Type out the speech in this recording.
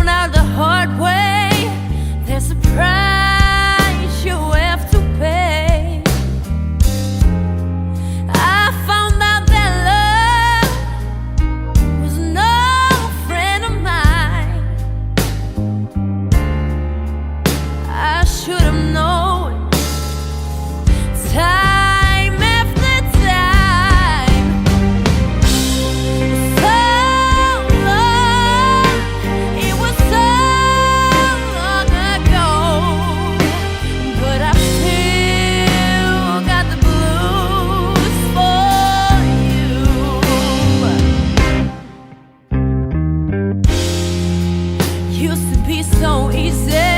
found out the hard way. There's a price you have to pay. I found out that love was no friend of mine. I should have known time after time. So long, it was so long ago, but I still got the blues for you. Used to be so easy.